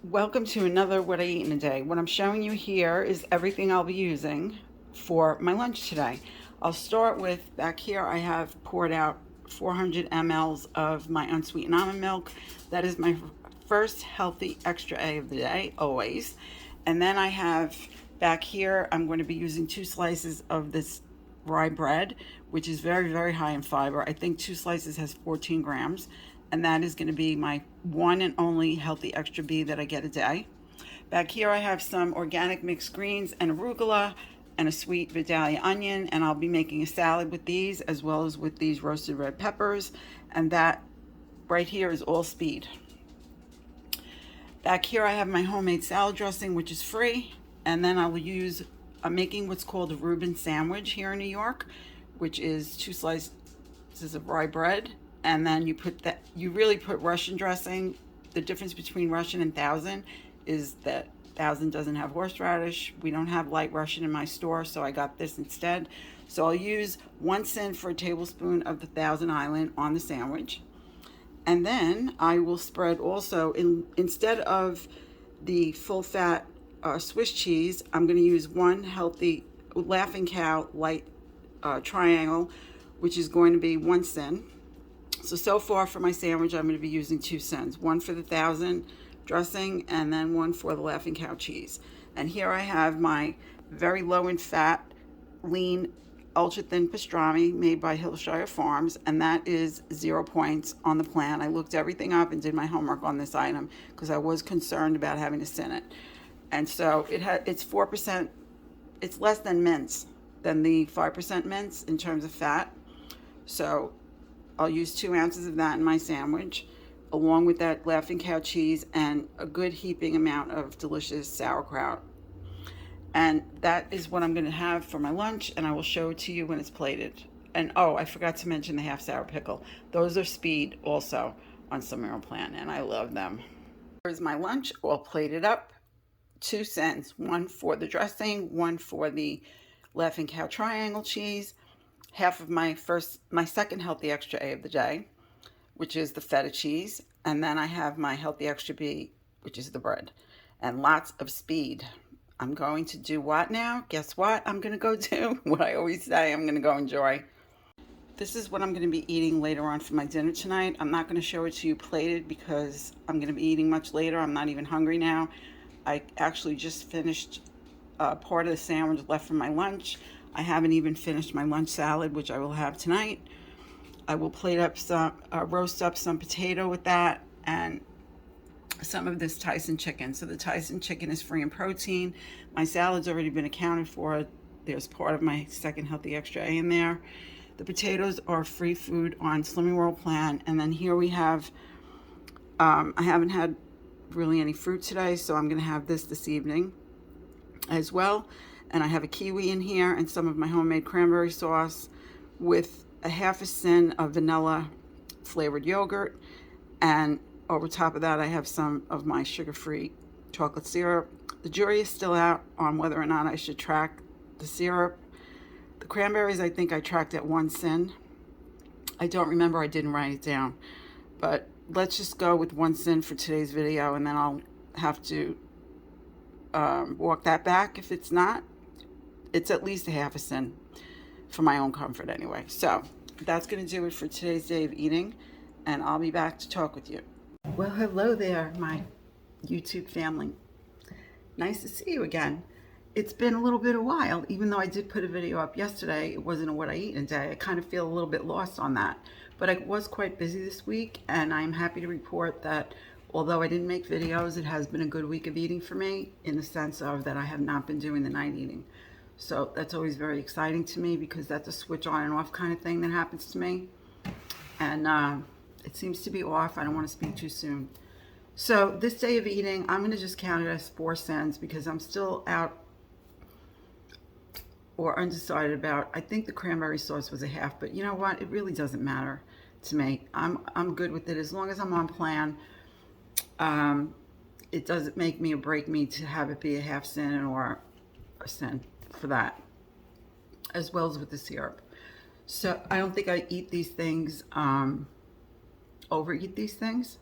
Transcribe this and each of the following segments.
Welcome to another What I Eat in a Day. What I'm showing you here is everything I'll be using for my lunch today. I'll start with, back here I have poured out 400 mLs of my unsweetened almond milk. That is my first healthy extra A of the day, always. And then I have back here, I'm going to be using 2 slices of this rye bread, which is very, very high in fiber. I think 2 slices has 14 grams. And that is going to be my one and only healthy extra B that I get a day. Back here I have some organic mixed greens and arugula and a sweet Vidalia onion, and I'll be making a salad with these as well as with these roasted red peppers, and that right here is all speed. Back here I have my homemade salad dressing, which is free, and then I'm making what's called a Reuben sandwich here in New York, which is 2 slices of rye bread, and then you really put Russian dressing. The difference between Russian and Thousand is that Thousand doesn't have horseradish. We don't have light Russian in my store, so I got this instead. So I'll use 1 cent for a tablespoon of the Thousand Island on the sandwich. And then I will spread also, instead of the full fat Swiss cheese, I'm going to use one healthy Laughing Cow light triangle, which is going to be 1 cent. So far for my sandwich, I'm going to be using 2 cents. One for the Thousand dressing and then one for the Laughing Cow cheese. And here I have my very low in fat, lean, ultra thin pastrami made by Hillshire Farms, and that is 0 points on the plan. I looked everything up and did my homework on this item because I was concerned about having to sin it. And so it's 4%, it's less than mince, than the 5% mince in terms of fat. So I'll use 2 ounces of that in my sandwich, along with that Laughing Cow cheese and a good heaping amount of delicious sauerkraut. And that is what I'm going to have for my lunch, and I will show it to you when it's plated. And oh, I forgot to mention the half sour pickle. Those are speed also on SlimmerRoe plan, and I love them. Here's my lunch all plated up. 2 cents, one for the dressing, one for the Laughing Cow triangle cheese, half of my second healthy extra A of the day, which is the feta cheese, and then I have my healthy extra B, which is the bread, and lots of speed. I'm going to do what now? Guess what I'm going to go do? What I always say, I'm going to go enjoy. This is what I'm going to be eating later on for my dinner tonight. I'm not going to show it to you plated because I'm going to be eating much later. I'm not even hungry now. I actually just finished part of the sandwich left from my lunch. I haven't even finished my lunch salad, which I will have tonight. I will plate up roast up some potato with that, and some of this Tyson chicken. So the Tyson chicken is free in protein. My salad's already been accounted for. There's part of my second healthy extra A in there. The potatoes are free food on SlimmerRoe plan. And then here we have, I haven't had really any fruit today, so I'm going to have this evening as well. And I have a kiwi in here and some of my homemade cranberry sauce with a half a cent of vanilla flavored yogurt, and over top of that I have some of my sugar-free chocolate syrup. The jury is still out on whether or not I should track the syrup. The cranberries, I think I tracked at 1 cent. I don't remember, I didn't write it down, but let's just go with 1 cent for today's video, and then I'll have to walk that back if it's not. It's at least a half a cent for my own comfort anyway. So that's going to do it for today's day of eating, and I'll be back to talk with you. Well, hello there, my YouTube family. Nice to see you again. It's been a little bit a while, even though I did put a video up yesterday. It wasn't a What I Eat in a Day. I kind of feel a little bit lost on that, but I was quite busy this week, and I'm happy to report that although I didn't make videos, it has been a good week of eating for me, in the sense of that I have not been doing the night eating. So that's always very exciting to me because that's a switch on and off kind of thing that happens to me. And it seems to be off. I don't want to speak too soon. So this day of eating, I'm going to just count it as 4 cents because I'm still out or undecided about, I think the cranberry sauce was a half, but you know what? It really doesn't matter to me. I'm good with it as long as I'm on plan. It doesn't make me or break me to have it be a half cent or a cent for that, as well as with the syrup. So I don't think I eat these things, overeat these things.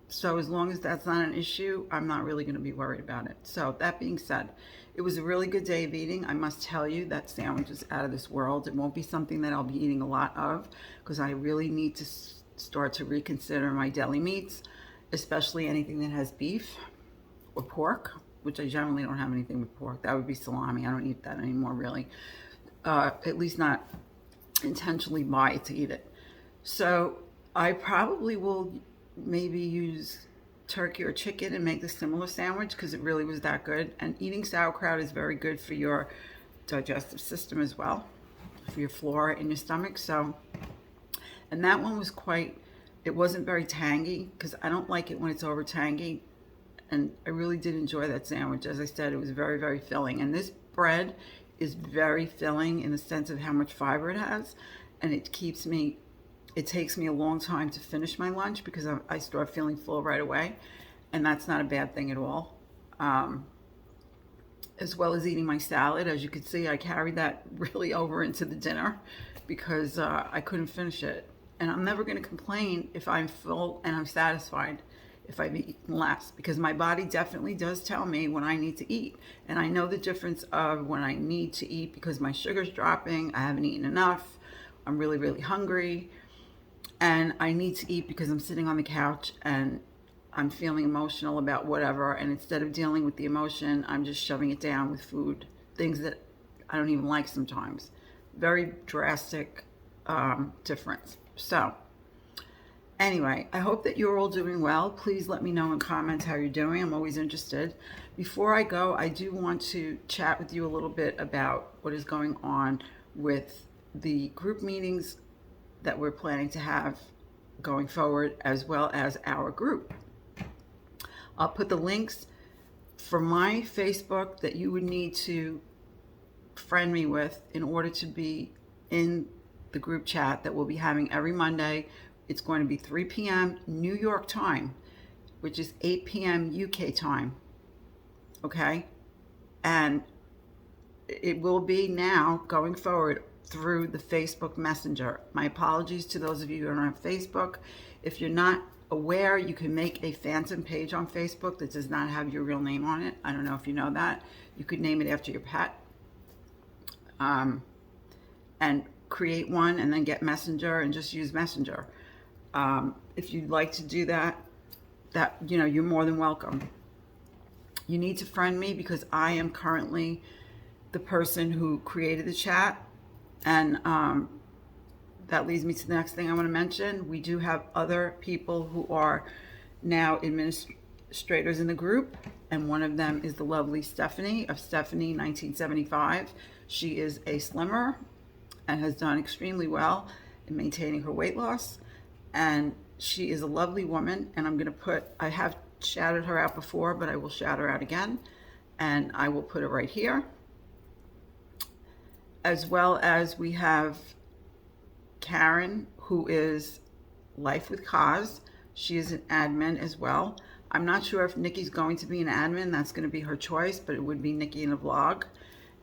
So as long as that's not an issue, I'm not really going to be worried about it. So that being said, it was a really good day of eating. I must tell you that sandwich is out of this world. It won't be something that I'll be eating a lot of because I really need to start to reconsider my deli meats, especially anything that has beef or pork, which I generally don't have anything with pork. That would be salami. I don't eat that anymore, really. At least not intentionally buy it to eat it. So I probably will maybe use turkey or chicken and make the similar sandwich because it really was that good. And eating sauerkraut is very good for your digestive system as well, for your flora in your stomach. So, and that one was it wasn't very tangy because I don't like it when it's over tangy. And I really did enjoy that sandwich. As I said, it was very, very filling. And this bread is very filling in the sense of how much fiber it has. And it takes me a long time to finish my lunch because I start feeling full right away. And that's not a bad thing at all. As well as eating my salad. As you can see, I carried that really over into the dinner because I couldn't finish it. And I'm never going to complain if I'm full and I'm satisfied if I've eaten less, because my body definitely does tell me when I need to eat. And I know the difference of when I need to eat because my sugar's dropping, I haven't eaten enough, I'm really, really hungry, and I need to eat because I'm sitting on the couch and I'm feeling emotional about whatever, and instead of dealing with the emotion, I'm just shoving it down with food, things that I don't even like sometimes. Very drastic difference. So anyway, I hope that you're all doing well. Please let me know in comments how you're doing. I'm always interested. Before I go, I do want to chat with you a little bit about what is going on with the group meetings that we're planning to have going forward, as well as our group. I'll put the links for my Facebook that you would need to friend me with in order to be in the group chat that we'll be having every Monday. It's going to be 3 p.m. New York time, which is 8 p.m. UK time. Okay? And it will be now going forward through the Facebook Messenger. My apologies to those of you who don't have Facebook. If you're not aware, you can make a phantom page on Facebook that does not have your real name on it. I don't know if you know that. You could name it after your pet. And create one and then get Messenger and just use Messenger. If you'd like to do that, you're more than welcome. You need to friend me because I am currently the person who created the chat. And that leads me to the next thing I want to mention. We do have other people who are now administrators in the group. And one of them is the lovely Stephanie of Stephanie 1975. She is a slimmer and has done extremely well in maintaining her weight loss. And she is a lovely woman, and I have shouted her out before, but I will shout her out again, and I will put it right here. As well as we have Karen, who is Life with Cause. She is an admin as well. I'm not sure if Nikki's going to be an admin. That's going to be her choice, but it would be Nikki in a vlog.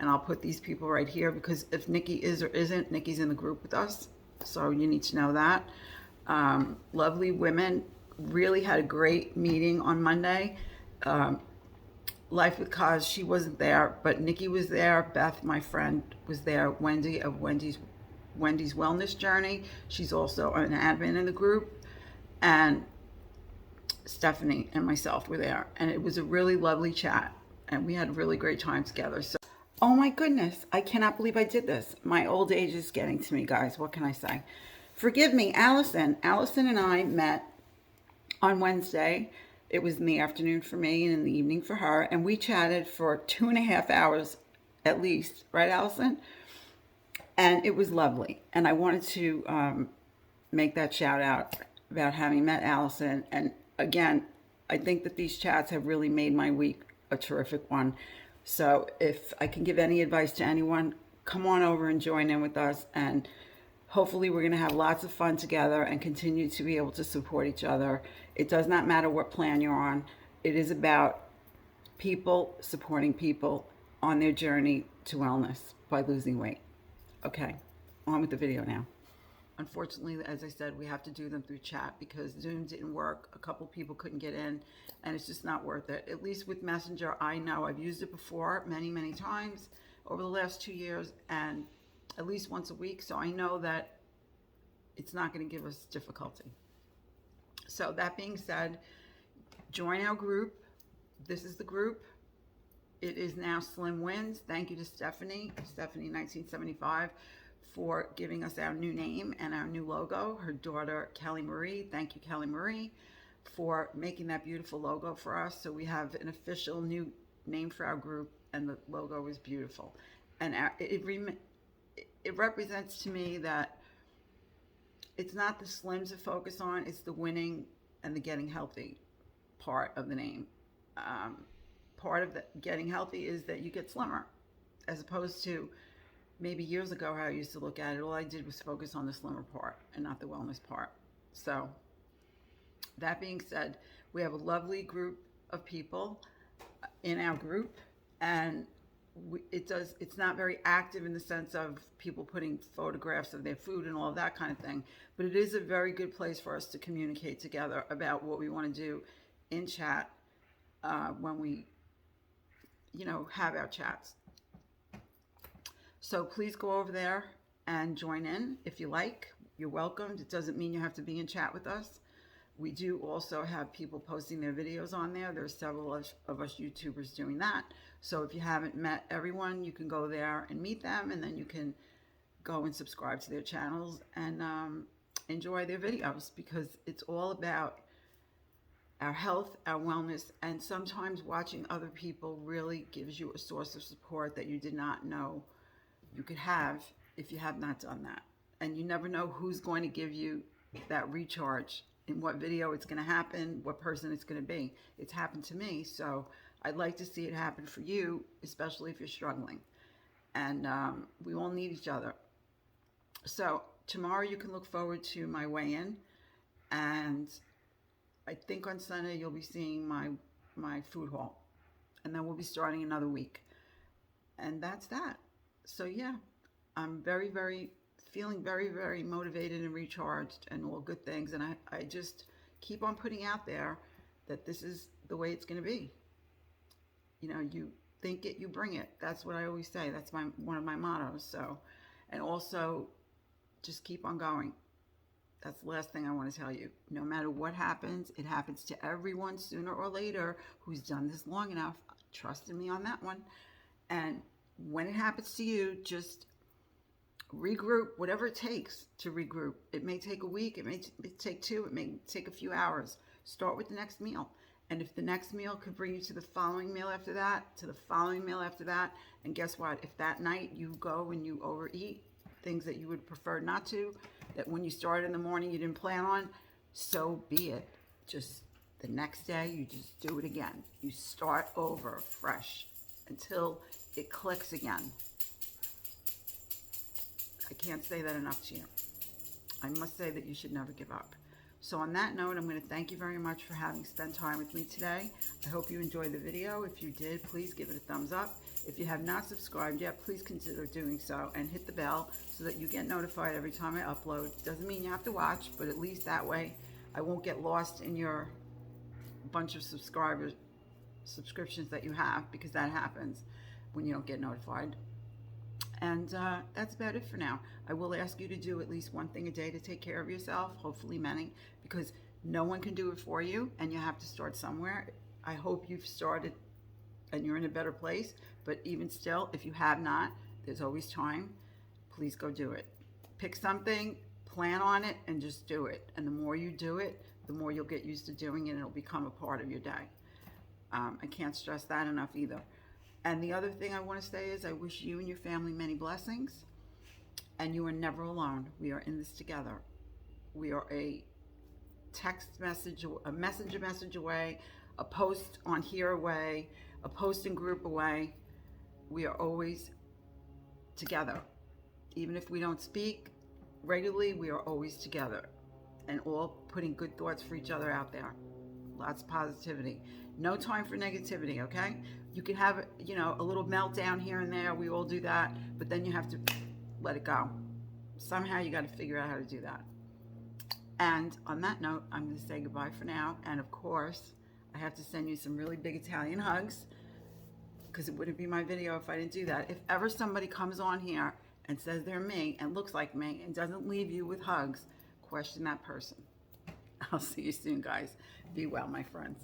And I'll put these people right here because if Nikki is or isn't, Nikki's in the group with us. So you need to know that. Lovely women, really had a great meeting on Monday. Life with Cause, she wasn't there, but Nikki was there. Beth, my friend, was there. Wendi of Wendy's Wellness Journey. She's also an admin in the group. And Stephanie and myself were there. And it was a really lovely chat. And we had a really great time together. So, oh my goodness, I cannot believe I did this. My old age is getting to me, guys. What can I say? Forgive me, Allison. Allison and I met on Wednesday. It was in the afternoon for me and in the evening for her. And we chatted for 2.5 hours at least. Right, Allison? And it was lovely. And I wanted to make that shout out about having met Allison. And again, I think that these chats have really made my week a terrific one. So if I can give any advice to anyone, come on over and join in with us. And hopefully we're going to have lots of fun together and continue to be able to support each other. It does not matter what plan you're on. It is about people supporting people on their journey to wellness by losing weight. Okay, on with the video now. unfortunately, as I said, we have to do them through chat because Zoom didn't work. A couple people couldn't get in, and it's just not worth it. At least with Messenger, I know I've used it before many, many times over the last 2 years, and at least once a week. So I know that it's not going to give us difficulty. So that being said, join our group. This is the group. It is now Slim Wins. Thank you to Stephanie 1975, for giving us our new name and our new logo. Her daughter, Kelly Marie. Thank you, Kelly Marie, for making that beautiful logo for us. So we have an official new name for our group, and the logo is beautiful. And it represents to me that it's not the slims to focus on, it's the winning and the getting healthy part of the name. Part of the getting healthy is that you get slimmer, as opposed to maybe years ago how I used to look at it. All I did was focus on the slimmer part and not the wellness part. So that being said, we have a lovely group of people in our group, and it's not very active in the sense of people putting photographs of their food and all of that kind of thing, but it is a very good place for us to communicate together about what we want to do in chat when we have our chats. So please go over there and join in if you like. You're welcome. It doesn't mean you have to be in chat with us. We do also have people posting their videos on there. There's several of us YouTubers doing that. So if you haven't met everyone, you can go there and meet them, and then you can go and subscribe to their channels and enjoy their videos, because it's all about our health, our wellness, and sometimes watching other people really gives you a source of support that you did not know you could have if you have not done that. And you never know who's going to give you that recharge, in what video it's going to happen, what person it's going to be. It's happened to me, so I'd like to see it happen for you, especially if you're struggling. And we all need each other. So tomorrow you can look forward to my weigh-in, and I think on Sunday you'll be seeing my food haul, and then we'll be starting another week. And that's that. So yeah, I'm feeling very, very motivated and recharged and all good things. And I just keep on putting out there that this is the way it's going to be. You think it, you bring it. That's what I always say. That's one of my mottos. So, and also just keep on going. That's the last thing I want to tell you. No matter what happens, it happens to everyone sooner or later who's done this long enough. Trust in me on that one. And when it happens to you, just regroup, whatever it takes to regroup. It may take a week, it may take 2, it may take a few hours. Start with the next meal. And if the next meal could bring you to the following meal after that, to the following meal after that, and guess what? If that night you go and you overeat things that you would prefer not to, that when you started in the morning you didn't plan on, so be it. Just the next day, you just do it again. You start over fresh until it clicks again. I can't say that enough to you. I must say that you should never give up. So on that note, I'm going to thank you very much for having spent time with me today. I hope you enjoyed the video. If you did, please give it a thumbs up. If you have not subscribed yet, please consider doing so, and hit the bell so that you get notified every time I upload. Doesn't mean you have to watch, but at least that way I won't get lost in your bunch of subscriptions that you have, because that happens when you don't get notified. And that's about it for now. I will ask you to do at least one thing a day to take care of yourself, hopefully many, because no one can do it for you, and you have to start somewhere. I hope you've started and you're in a better place, but even still, if you have not, there's always time. Please go do it. Pick something, plan on it, and just do it. And the more you do it, the more you'll get used to doing it, and it'll become a part of your day. I can't stress that enough either. And the other thing I want to say is I wish you and your family many blessings, and you are never alone. We are in this together. We are a text message, a message away, a post on here away, a posting group away. We are always together. Even if we don't speak regularly, we are always together, and all putting good thoughts for each other out there. Lots of positivity. No time for negativity, okay? You can have, a little meltdown here and there. We all do that, but then you have to let it go. Somehow you got to figure out how to do that. And on that note, I'm going to say goodbye for now. And of course, I have to send you some really big Italian hugs, because it wouldn't be my video if I didn't do that. If ever somebody comes on here and says they're me and looks like me and doesn't leave you with hugs, question that person. I'll see you soon, guys. Be well, my friends.